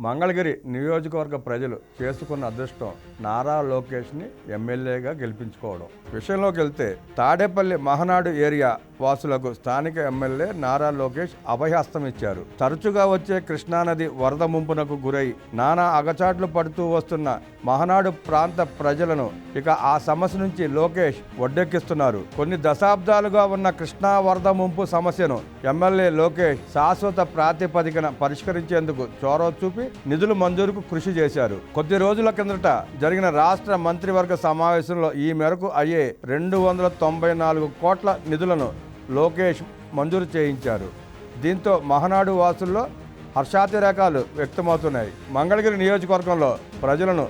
మంగళగిరి నియోజకవర్గ ప్రజలు చేసుకున్న అదృష్టం నారా లోకేష్ని ఎమ్మెల్యేగా గెలిపించుకోవడం. విషయంలోకి వెళ్తే తాడేపల్లి మహనాడు ఏరియా వాసులకు స్థానిక ఎమ్మెల్యే నారా లోకేష్ అభయహస్తం ఇచ్చారు. తరచుగా వచ్చే కృష్ణానది వరద ముంపునకు గురై నానా అగచాట్లు పడుతూ వస్తున్న మహనాడు ప్రాంత ప్రజలను ఇక ఆ సమస్య నుంచి లోకేష్ ఒడ్డెక్కిస్తున్నారు. కొన్ని దశాబ్దాలుగా ఉన్న కృష్ణా వరద ముంపు సమస్యను ఎమ్మెల్యే లోకేష్ శాశ్వత ప్రాతిపదికన పరిష్కరించేందుకు చొరవ చూపి నిధుల మంజూరుకు కృషి చేశారు. కొద్ది రోజుల కిందట జరిగిన రాష్ట్ర మంత్రివర్గ సమావేశంలో ఈ మేరకు అయ్యే 294 కోట్ల నిధులను లోకేష్ మంజూరు చేయించారు. దీంతో మహనాడు వాసుల్లో హర్షాతిరేకాలు వ్యక్తమవుతున్నాయి. మంగళగిరి నియోజకవర్గంలో ప్రజలను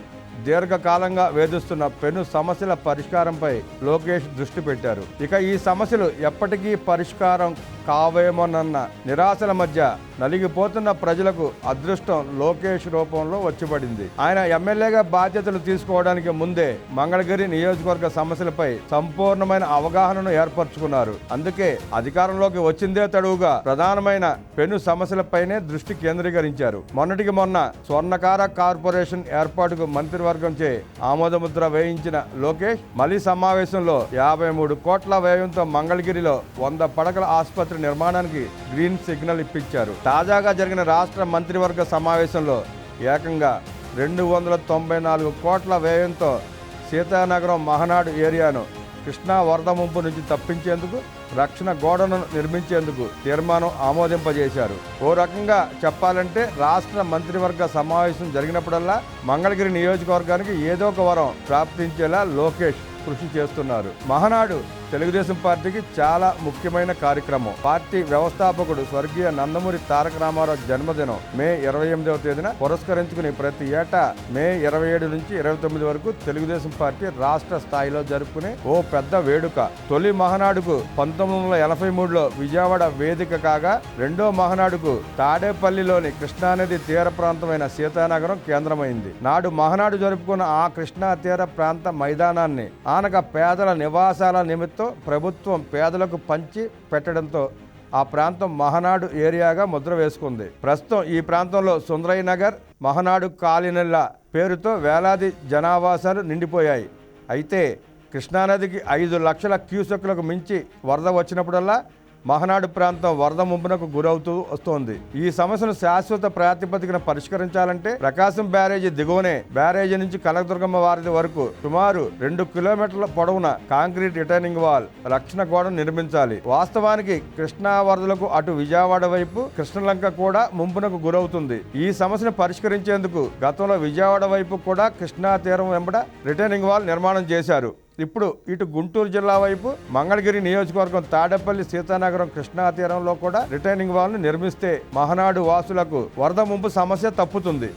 దీర్ఘకాలంగా వేధిస్తున్న పెను సమస్యల పరిష్కారంపై లోకేష్ దృష్టి పెట్టారు. ఇక ఈ సమస్యలు ఎప్పటికీ పరిష్కారం కావేమోనన్న నిరాశల మధ్య నలిగిపోతున్న ప్రజలకు అదృష్టం లోకేష్ రూపంలో వచ్చిపడింది. ఆయన ఎమ్మెల్యేగా బాధ్యతలు తీసుకోవడానికి ముందే మంగళగిరి నియోజకవర్గ సమస్యలపై సంపూర్ణమైన అవగాహనను ఏర్పరచుకున్నారు. అందుకే అధికారంలోకి వచ్చిందే తడువుగా ప్రధానమైన పెను సమస్యలపైనే దృష్టి కేంద్రీకరించారు. మొన్నటికి మొన్న స్వర్ణకార కార్పొరేషన్ ఏర్పాటుకు మంత్రివర్గంచే ఆమోదముద్ర వేయించిన లోకేష్ మళ్లీ సమావేశంలో 53 కోట్ల వ్యయంతో మంగళగిరిలో 100 పడకల ఆసుపత్రి నిర్మాణానికి గ్రీన్ సిగ్నల్ ఇప్పించారు. తాజాగా జరిగిన రాష్ట్ర మంత్రివర్గ సమావేశంలో ఏకంగా 294 కోట్ల వ్యయంతో సీతానగరం మహనాడు ఏరియాను కృష్ణా వరద ముంపు నుంచి తప్పించేందుకు రక్షణ గోడను నిర్మించేందుకు తీర్మానం ఆమోదింపజేశారు. ఓ రకంగా చెప్పాలంటే రాష్ట్ర మంత్రివర్గ సమావేశం జరిగినప్పుడల్లా మంగళగిరి నియోజకవర్గానికి ఏదో ఒక వరం ప్రాప్తించేలా లోకేష్ కృషి చేస్తున్నారు. మహనాడు తెలుగుదేశం పార్టీకి చాలా ముఖ్యమైన కార్యక్రమం. పార్టీ వ్యవస్థాపకుడు స్వర్గీయ నందమూరి తారక రామారావు జన్మదినం మే 28వ తేదీన పురస్కరించుకుని ప్రతి ఏటా మే 27 నుంచి 29 వరకు తెలుగుదేశం పార్టీ రాష్ట్ర స్థాయిలో జరుపుకునే ఓ పెద్ద వేడుక. తొలి మహనాడుకు 1983లో విజయవాడ వేదిక కాగా రెండో మహనాడుకు తాడేపల్లిలోని కృష్ణానది తీర ప్రాంతమైన సీతానగరం కేంద్రమైంది. నాడు మహనాడు జరుపుకున్న ఆ కృష్ణా తీర ప్రాంత మైదానాన్ని ఆనక పేదల నివాసాల నిమిత్తం ప్రభుత్వం పేదలకు పంచి పెట్టడంతో ఆ ప్రాంతం మహనాడు ఏరియాగా ముద్ర వేసుకుంది. ప్రస్తుతం ఈ ప్రాంతంలో సుందరయ్య నగర్, మహనాడు కాలనీల పేరుతో వేలాది జనావాసాలు నిండిపోయాయి. అయితే కృష్ణానదికి 5 లక్షల క్యూసెక్లకు మించి వరద వచ్చినప్పుడల్లా మహనాడు ప్రాంతం వరద ముంపునకు గురవుతూ వస్తోంది. ఈ సమస్యను శాశ్వత ప్రాతిపదికన పరిష్కరించాలంటే ప్రకాశం బ్యారేజీ దిగువనే బ్యారేజీ నుంచి కనకదుర్గమ్మ వారధి వరకు సుమారు 2 కిలోమీటర్ల పొడవున కాంక్రీట్ రిటైనింగ్ వాల్ రక్షణ గోడను నిర్మించాలి. వాస్తవానికి కృష్ణా వరదలకు అటు విజయవాడ వైపు కృష్ణలంక కూడా ముంపునకు గురవుతుంది. ఈ సమస్యను పరిష్కరించేందుకు గతంలో విజయవాడ వైపు కూడా కృష్ణా తీరం వెంబడ రిటైనింగ్ వాల్ నిర్మాణం చేశారు. ఇప్పుడు ఇటు గుంటూరు జిల్లా వైపు మంగళగిరి నియోజకవర్గం తాడేపల్లి సీతానగరం కృష్ణా తీరంలో కూడా రిటైనింగ్ వాల్ను నిర్మిస్తే మహనాడు వాసులకు వరద ముంపు సమస్య తప్పుతుంది.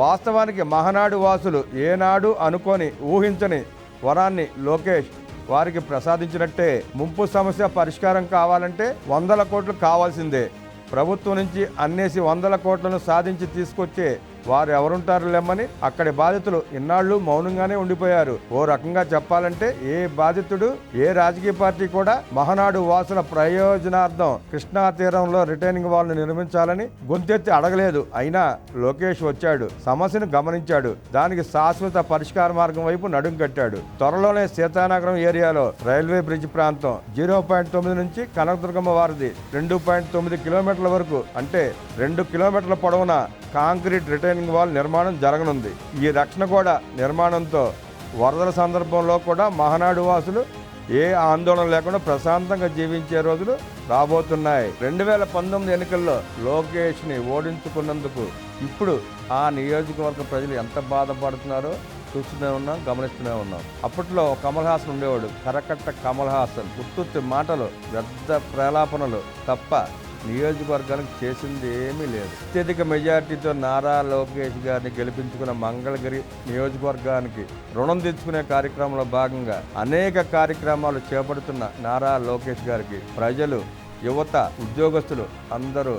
వాస్తవానికి మహనాడు వాసులు ఏనాడు అనుకొని ఊహించని వరాన్ని లోకేష్ వారికి ప్రసాదించినట్టే. ముంపు సమస్య పరిష్కారం కావాలంటే 100 కోట్లు కావాల్సిందే. ప్రభుత్వం నుంచి అన్నేసి 100 కోట్లను సాధించి తీసుకొచ్చే వారు ఎవరుంటారు లేమని అక్కడి బాధితులు ఇన్నాళ్లు మౌనంగానే ఉండిపోయారు. ఓ రకంగా చెప్పాలంటే ఏ బాధితుడు ఏ రాజకీయ పార్టీ కూడా మహనాడు వాసుల ప్రయోజనార్థం కృష్ణా తీరంలో రిటైనింగ్ వాల్ను నిర్మించాలని గొంతెత్తి అడగలేదు. అయినా లోకేష్ వచ్చాడు, సమస్యను గమనించాడు, దానికి శాశ్వత పరిష్కార మార్గం వైపు నడుం కట్టాడు. త్వరలోనే సీతానగరం ఏరియాలో రైల్వే బ్రిడ్జ్ ప్రాంతం 0.9 నుంచి కనకదుర్గమ్మ వారధి 2.9 కిలోమీటర్ల వరకు అంటే 2 కిలోమీటర్ల పొడవున కాంక్రీట్ రిటైనింగ్ వాల్ నిర్మాణం జరగనుంది. ఈ రక్షణ గోడ నిర్మాణంతో వరదల సందర్భంలో కూడా మహనాడు వాసులు ఏ ఆందోళన లేకుండా ప్రశాంతంగా జీవించే రోజులు రాబోతున్నాయి. 2019 ఎన్నికల్లో లోకేష్ని ఓడించుకున్నందుకు ఇప్పుడు ఆ నియోజకవర్గ ప్రజలు ఎంత బాధపడుతున్నారో చూస్తూనే ఉన్నాం, గమనిస్తూనే ఉన్నాం. అప్పట్లో కమల్ హాసన్ ఉండేవాడు, కరకట్ట కమల్ హాసన్. ఉత్తుత్తి మాటలు, పెద్ద ప్రలాపనలు తప్ప నియోజకవర్గానికి చేసింది ఏమీ లేదు. అత్యధిక మెజార్టీతో నారా లోకేష్ గారిని గెలిపించుకున్న మంగళగిరి నియోజకవర్గానికి రుణం తెచ్చుకునే కార్యక్రమంలో భాగంగా అనేక కార్యక్రమాలు చేపడుతున్న నారా లోకేష్ గారికి ప్రజలు, యువత, ఉద్యోగస్తులు అందరూ